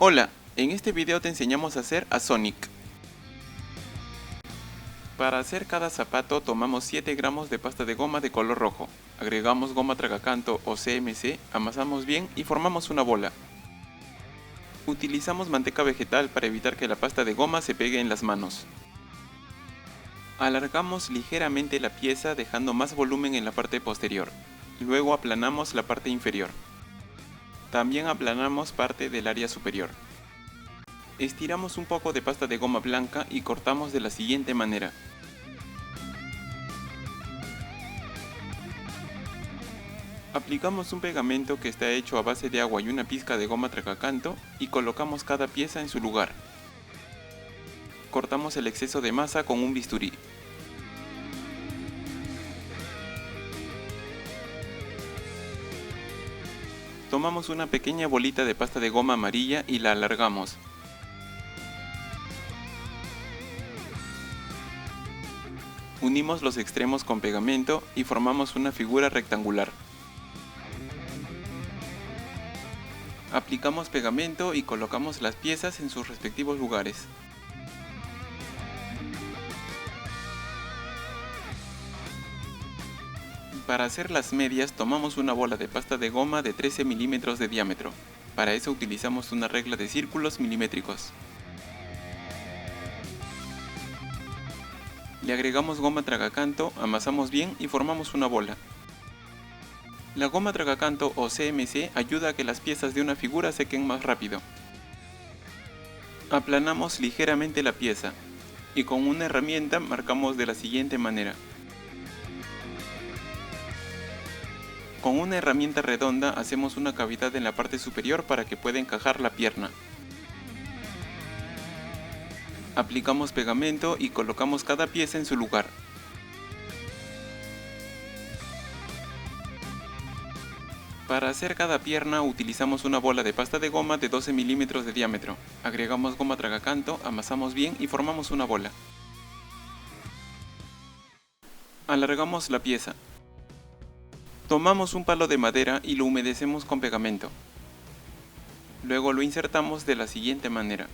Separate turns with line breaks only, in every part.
Hola, en este video te enseñamos a hacer a Sonic. Para hacer cada zapato tomamos 7 gramos de pasta de goma de color rojo, agregamos goma tragacanto o CMC, amasamos bien y formamos una bola. Utilizamos manteca vegetal para evitar que la pasta de goma se pegue en las manos. Alargamos ligeramente la pieza dejando más volumen en la parte posterior, luego aplanamos la parte inferior. También aplanamos parte del área superior. Estiramos un poco de pasta de goma blanca y cortamos de la siguiente manera. Aplicamos un pegamento que está hecho a base de agua y una pizca de goma tragacanto y colocamos cada pieza en su lugar. Cortamos el exceso de masa con un bisturí. Tomamos una pequeña bolita de pasta de goma amarilla y la alargamos. Unimos los extremos con pegamento y formamos una figura rectangular. Aplicamos pegamento y colocamos las piezas en sus respectivos lugares. Para hacer las medias tomamos una bola de pasta de goma de 13 milímetros de diámetro. Para eso utilizamos una regla de círculos milimétricos. Le agregamos goma tragacanto, amasamos bien y formamos una bola. La goma tragacanto o CMC ayuda a que las piezas de una figura sequen más rápido. Aplanamos ligeramente la pieza y con una herramienta marcamos de la siguiente manera. Con una herramienta redonda hacemos una cavidad en la parte superior para que pueda encajar la pierna. Aplicamos pegamento y colocamos cada pieza en su lugar. Para hacer cada pierna utilizamos una bola de pasta de goma de 12 milímetros de diámetro. Agregamos goma tragacanto, amasamos bien y formamos una bola. Alargamos la pieza. Tomamos un palo de madera y lo humedecemos con pegamento. Luego lo insertamos de la siguiente manera.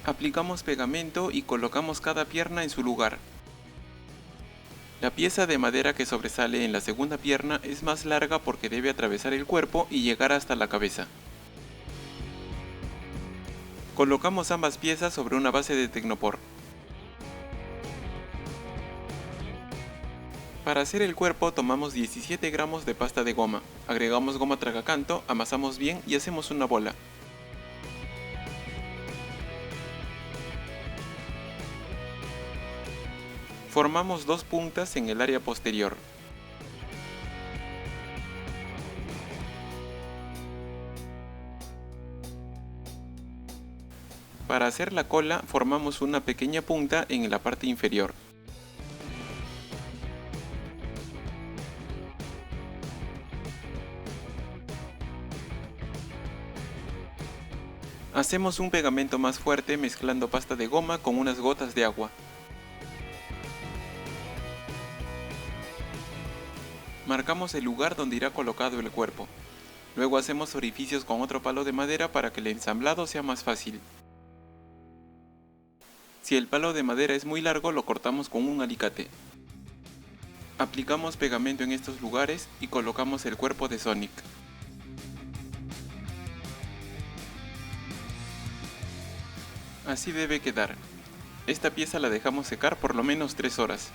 Aplicamos pegamento y colocamos cada pierna en su lugar. La pieza de madera que sobresale en la segunda pierna es más larga porque debe atravesar el cuerpo y llegar hasta la cabeza. Colocamos ambas piezas sobre una base de tecnopor. Para hacer el cuerpo tomamos 17 gramos de pasta de goma, agregamos goma tragacanto, amasamos bien y hacemos una bola. Formamos dos puntas en el área posterior. Para hacer la cola formamos una pequeña punta en la parte inferior. Hacemos un pegamento más fuerte mezclando pasta de goma con unas gotas de agua. Marcamos el lugar donde irá colocado el cuerpo. Luego hacemos orificios con otro palo de madera para que el ensamblado sea más fácil. Si el palo de madera es muy largo, lo cortamos con un alicate. Aplicamos pegamento en estos lugares y colocamos el cuerpo de Sonic. Así debe quedar. Esta pieza la dejamos secar por lo menos 3 horas.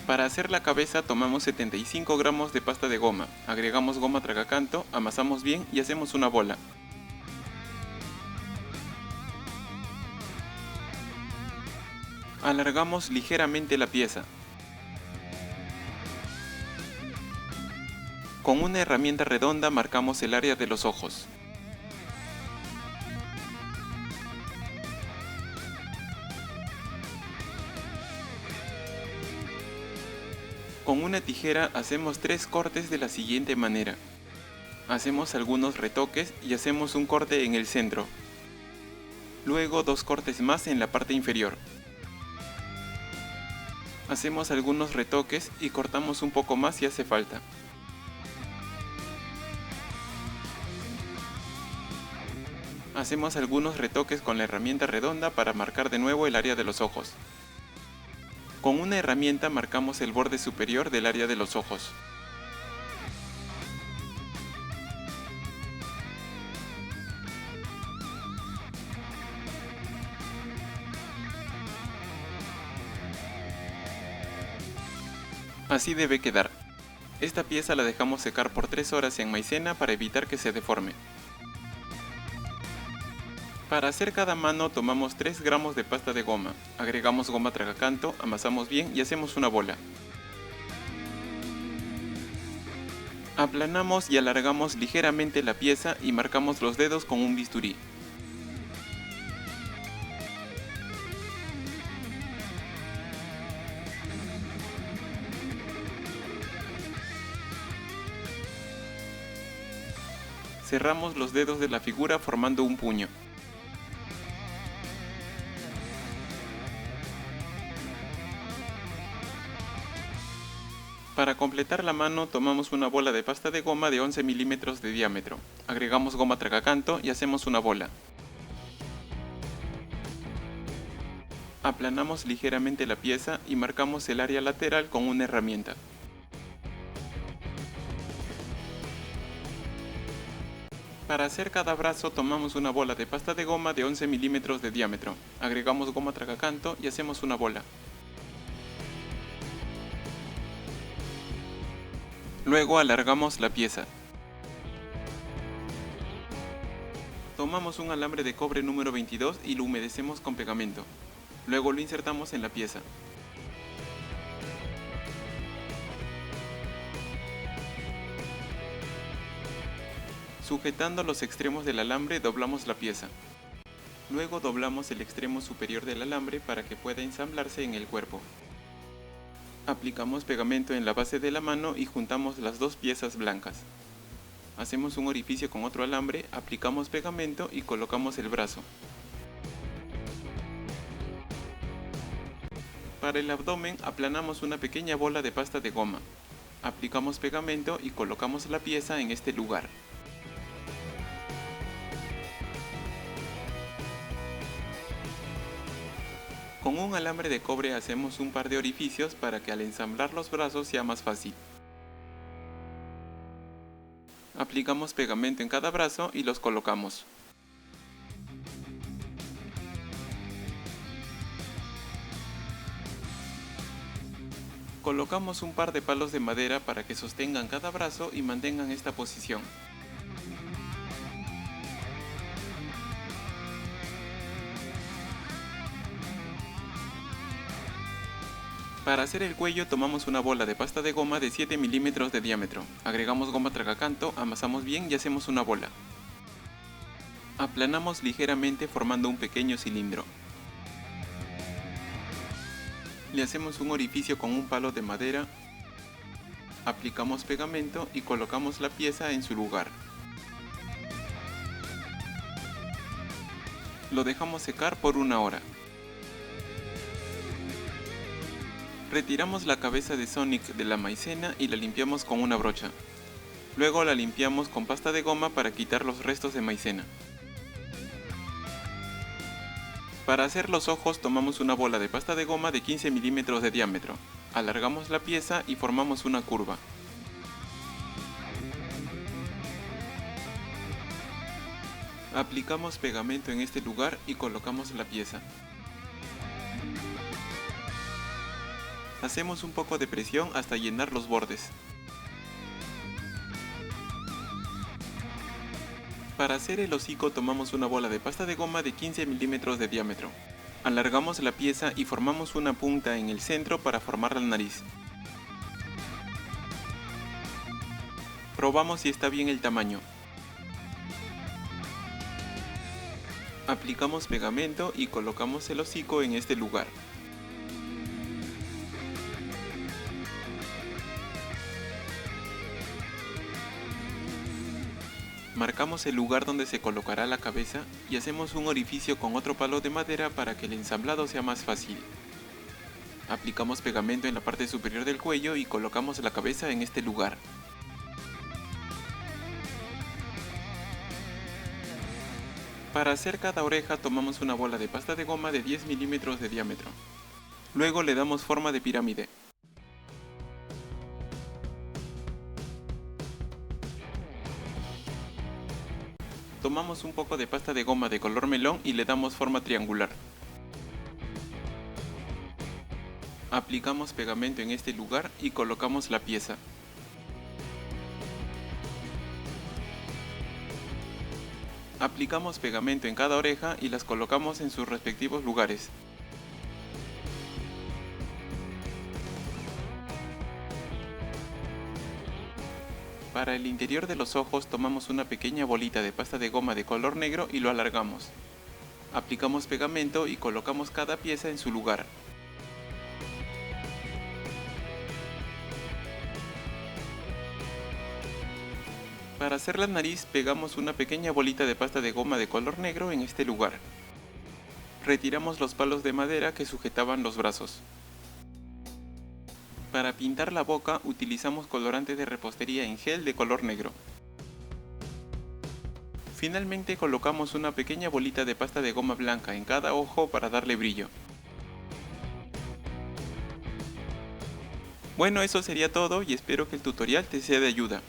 Para hacer la cabeza tomamos 75 gramos de pasta de goma, agregamos goma tragacanto, amasamos bien y hacemos una bola. Alargamos ligeramente la pieza. Con una herramienta redonda marcamos el área de los ojos. Con una tijera hacemos 3 cortes de la siguiente manera. Hacemos algunos retoques y hacemos un corte en el centro. Luego 2 cortes más en la parte inferior. Hacemos algunos retoques y cortamos un poco más si hace falta. Hacemos algunos retoques con la herramienta redonda para marcar de nuevo el área de los ojos. Con una herramienta marcamos el borde superior del área de los ojos. Así debe quedar. Esta pieza la dejamos secar por 3 horas en maicena para evitar que se deforme. Para hacer cada mano tomamos 3 gramos de pasta de goma, agregamos goma tragacanto, amasamos bien y hacemos una bola. Aplanamos y alargamos ligeramente la pieza y marcamos los dedos con un bisturí. Cerramos los dedos de la figura formando un puño. Para completar la mano tomamos una bola de pasta de goma de 11 milímetros de diámetro, agregamos goma tragacanto y hacemos una bola. Aplanamos ligeramente la pieza y marcamos el área lateral con una herramienta. Para hacer cada brazo tomamos una bola de pasta de goma de 11 milímetros de diámetro, agregamos goma tragacanto y hacemos una bola. Luego alargamos la pieza. Tomamos un alambre de cobre número 22 y lo humedecemos con pegamento. Luego lo insertamos en la pieza. Sujetando los extremos del alambre doblamos la pieza. Luego doblamos el extremo superior del alambre para que pueda ensamblarse en el cuerpo. Aplicamos pegamento en la base de la mano y juntamos las dos piezas blancas. Hacemos un orificio con otro alambre, aplicamos pegamento y colocamos el brazo. Para el abdomen aplanamos una pequeña bola de pasta de goma. Aplicamos pegamento y colocamos la pieza en este lugar. Con un alambre de cobre hacemos un par de orificios para que al ensamblar los brazos sea más fácil. Aplicamos pegamento en cada brazo y los colocamos. Colocamos un par de palos de madera para que sostengan cada brazo y mantengan esta posición. Para hacer el cuello tomamos una bola de pasta de goma de 7 milímetros de diámetro, agregamos goma tragacanto, amasamos bien y hacemos una bola. Aplanamos ligeramente formando un pequeño cilindro. Le hacemos un orificio con un palo de madera, aplicamos pegamento y colocamos la pieza en su lugar. Lo dejamos secar por 1 hora. Retiramos la cabeza de Sonic de la maicena y la limpiamos con una brocha. Luego la limpiamos con pasta de goma para quitar los restos de maicena. Para hacer los ojos tomamos una bola de pasta de goma de 15 milímetros de diámetro. Alargamos la pieza y formamos una curva. Aplicamos pegamento en este lugar y colocamos la pieza. Hacemos un poco de presión hasta llenar los bordes. Para hacer el hocico tomamos una bola de pasta de goma de 15 milímetros de diámetro. Alargamos la pieza y formamos una punta en el centro para formar la nariz. Probamos si está bien el tamaño. Aplicamos pegamento y colocamos el hocico en este lugar. Marcamos el lugar donde se colocará la cabeza y hacemos un orificio con otro palo de madera para que el ensamblado sea más fácil. Aplicamos pegamento en la parte superior del cuello y colocamos la cabeza en este lugar. Para hacer cada oreja tomamos una bola de pasta de goma de 10 milímetros de diámetro. Luego le damos forma de pirámide. Tomamos un poco de pasta de goma de color melón y le damos forma triangular. Aplicamos pegamento en este lugar y colocamos la pieza. Aplicamos pegamento en cada oreja y las colocamos en sus respectivos lugares. Para el interior de los ojos tomamos una pequeña bolita de pasta de goma de color negro y lo alargamos. Aplicamos pegamento y colocamos cada pieza en su lugar. Para hacer la nariz pegamos una pequeña bolita de pasta de goma de color negro en este lugar. Retiramos los palos de madera que sujetaban los brazos. Para pintar la boca utilizamos colorante de repostería en gel de color negro. Finalmente colocamos una pequeña bolita de pasta de goma blanca en cada ojo para darle brillo. Bueno, eso sería todo y espero que el tutorial te sea de ayuda.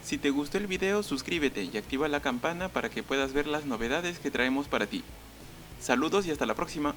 Si te gustó el video, suscríbete y activa la campana para que puedas ver las novedades que traemos para ti. Saludos y hasta la próxima.